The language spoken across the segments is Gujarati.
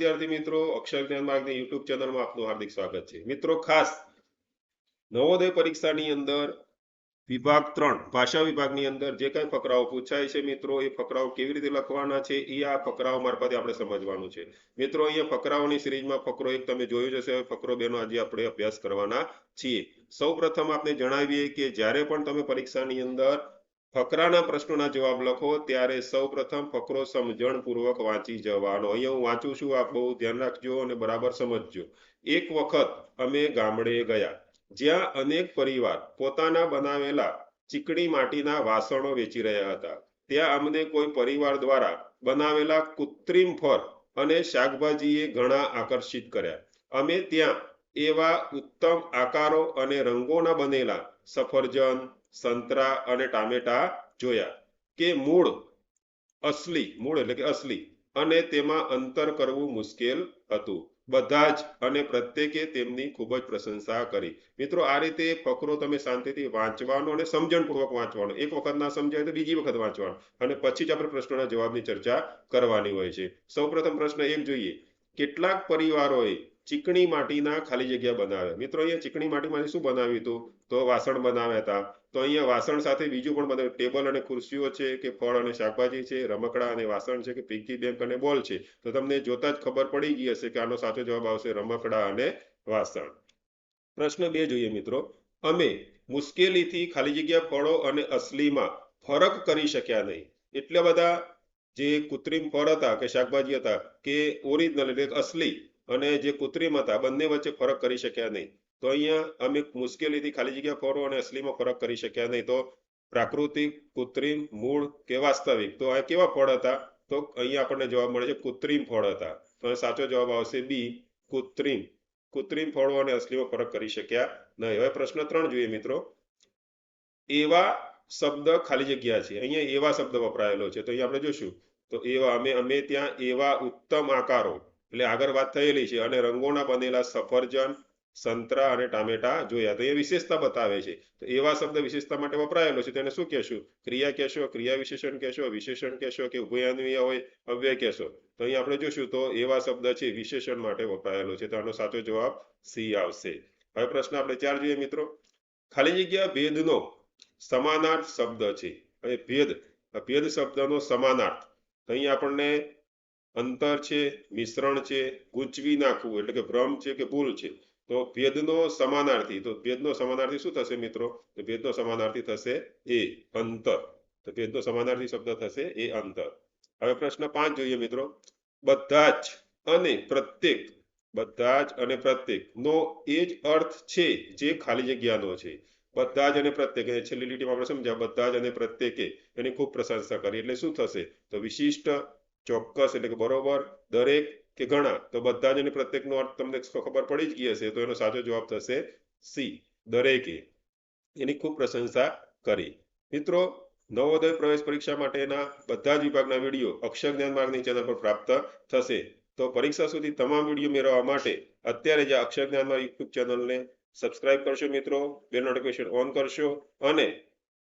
વિદ્યાર્થી મિત્રો, અક્ષર જ્ઞાન માર્ગની યુટ્યુબ ચેનલમાં આપનું હાર્દિક સ્વાગત છે। મિત્રો, ખાસ નવોદય પરીક્ષાની અંદર વિભાગ 3 ભાષા વિભાગની અંદર જે કંઈ ફકરાઓ પૂછાય છે મિત્રો, એ ફકરાઓ કેવી રીતે લખવાના છે એ આ ફકરાઓ મારફતે આપણે સમજવાનું છે। મિત્રો, અહીંયા ફકરાઓની સિરીઝમાં ફકરો 1 તમે જોયું જ હશે, ફકરો 2 નો આજે આપણે અભ્યાસ કરવાના છીએ। સૌપ્રથમ આપણે જણાવીએ કે જ્યારે પણ તમે પરીક્ષાની અંદર ફકરાના પ્રશ્નોના જવાબ લખો ત્યારે સૌપ્રથમ ફકરો સમજણપૂર્વક વાંચી જવાનો। અહીંયા હું વાંચું છું, આપ બહુ ધ્યાન રાખજો અને બરાબર સમજજો। એક વખત અમે ગામડે ગયા, જ્યાં અનેક પરિવાર પોતાના બનાવેલા ચીકણી માટીના વાસણો વેચી રહ્યા હતા। ત્યાં અમને કોઈ પરિવાર દ્વારા બનાવેલા કૃત્રિમ ફળ અને શાકભાજીએ ઘણા આકર્ષિત કર્યા। અમે ત્યાં એવા ઉત્તમ આકારો અને રંગોના બનેલા સફરજન, સંતરા અને ટામેટા જોયા કે મૂળ એટલે કે અસલી અને તેમાં અંતર કરવું મુશ્કેલ હતું। બધા જ અને પ્રત્યેકે તેમની ખૂબ જ પ્રશંસા કરી। મિત્રો, આ રીતે ફકરો તમે શાંતિથી વાંચવાનો અને સમજણપૂર્વક વાંચવાનો। એક વખત ના સમજાય તો બીજી વખત વાંચવાનો અને પછી જ આપણે પ્રશ્નોના જવાબની ચર્ચા કરવાની હોય છે। સૌપ્રથમ પ્રશ્ન 1 જોઈએ, કેટલાક પરિવારોએ ચીકણી માટીના ખાલી જગ્યા બનાવ્યા। મિત્રો, અહીંયા ચીકણી માટીમાંથી શું બનાવ્યું હતું? તો વાસણ બનાવ્યા હતા। તો અહીંયા વાસણ સાથે બીજું પણ બનાવ્યું, ટેબલ અને ખુરશીઓ છે કે ફળ અને શાકભાજી છે, રમકડા અને વાસણ છે કે પિગ્ગી બેંક અને બોલ છે। તો તમને જોતા જ ખબર પડી ગઈ હશે કે આનો સાચો જવાબ આવશે રમકડા અને વાસણ। પ્રશ્ન 2 જોઈએ મિત્રો, અમે મુશ્કેલીથી ખાલી જગ્યા ફળો અને અસલીમાં ફરક કરી શક્યા નહીં। એટલા બધા જે કૃત્રિમ ફળ હતા કે શાકભાજી હતા કે ઓરિજિનલ એટલે અસલી અને જે કૃત્રિમ હતા બંને વચ્ચે ફરક કરી શક્યા નહીં। તો અહીંયા અમે મુશ્કેલીથી ખાલી જગ્યા ફળો અને અસલીમાં ફરક કરી શક્યા નહીં। તો પ્રાકૃતિક, કૃત્રિમ, મૂળ કે વાસ્તવિક? તો આ કેવા ફળ હતા? તો અહીંયા આપણને જવાબ મળે છે કૃત્રિમ ફળ હતા। તો સાચો જવાબ આવશે બી, કૃત્રિમ ફળો અને અસલીમાં ફરક કરી શક્યા નહીં। હવે પ્રશ્ન 3 જોઈએ મિત્રો, એવા શબ્દ ખાલી જગ્યા છે। અહીંયા એવા શબ્દ વપરાયેલો છે, તો અહીંયા આપણે જોશું તો એવા અમે ત્યાં એવા ઉત્તમ આકારો એટલે આગળ વાત થયેલી છે અને રંગોના બનેલા સફરજન, સંતરા અને ટામેટા જોયા। તો એ વિશેષતા બતાવે છે। તો એવા શબ્દ વિશેષતા માટે વપરાયેલો છે, તેને શું કહેશું? ક્રિયા કહેશો, ક્રિયા વિશેષણ કહેશો, વિશેષણ કહેશો કે ઉભયાન્વયી હોય અવ્યય કહેશો? તો અહીં આપણે જોશું તો એવા શબ્દ છે વિશેષણ માટે વપરાયેલો છે। તો આનો સાચો જવાબ સી આવશે। હવે પ્રશ્ન આપણે 4 જોઈએ મિત્રો, ખાલી જગ્યા ભેદનો સમાનાર્થ શબ્દ છે। હવે ભેદ શબ્દનો સમાનાર્થ, અહીં આપણને અંતર છે, મિશ્રણ છે, ગૂંચવી નાખવું એટલે કે ભ્રમ છે કે ભૂલ છે। તો ભેદનો સમાનાર્થી, તો ભેદનો સમાનાર્થી શું થશે મિત્રો? તો ભેદનો સમાનાર્થી થશે એ અંતર। તો ભેદનો સમાનાર્થી શબ્દ થશે એ અંતર। હવે પ્રશ્ન 5 જોઈએ મિત્રો, બધા જ અને પ્રત્યેક નો એ જ અર્થ છે જે ખાલી જગ્યાનો છે। બધા જ અને પ્રત્યેક, છેલ્લી લીટીમાં આપણે સમજ્યા બધા જ અને પ્રત્યેકે એની ખૂબ પ્રશંસા કરી એટલે શું થશે? તો વિશિષ્ટ, ચોક્કસ એટલે કે બરોબર, દરેક કે ઘણા? તો બધા જ અને પ્રત્યેકનો અર્થ તમને ખબર પડી જ ગઈ હશે। તો એનો સાચો જવાબ થશે સી, દરેકે એની ખૂબ પ્રશંસા કરી। મિત્રો, નવોદય પ્રવેશ પરીક્ષા માટેના બધા જ વિભાગના વિડીયો અક્ષર જ્ઞાન માર્ગની ચેનલ પર પ્રાપ્ત થશે। તો પરીક્ષા સુધી તમામ વિડીયો મેળવવા માટે અત્યારે જ અક્ષર જ્ઞાન માર્ગ યુટ્યુબ ચેનલને સબસ્ક્રાઇબ કરશો મિત્રો, બેલ નોટિફિકેશન ઓન કરશો અને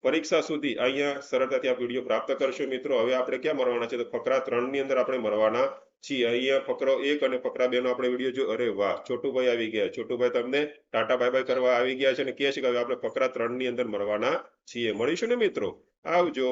પરીક્ષા સુધી અહીંયા સરળતાથી આ વિડીયો પ્રાપ્ત કરશો મિત્રો। હવે આપણે ક્યાં મળવાના છે? તો ફકરા 3 ની અંદર આપણે મળવાના છીએ। અહીંયા ફકરો 1 અને ફકરા 2 નો આપણે વિડીયો જો, અરે વાહ, છોટુભાઈ આવી ગયા। છોટુભાઈ તમને ટાટા બાય બાય કરવા આવી ગયા છે અને કહે છે કે હવે આપણે ફકરા 3 ની અંદર મળવાના છીએ। મળીશું ને મિત્રો? આવજો।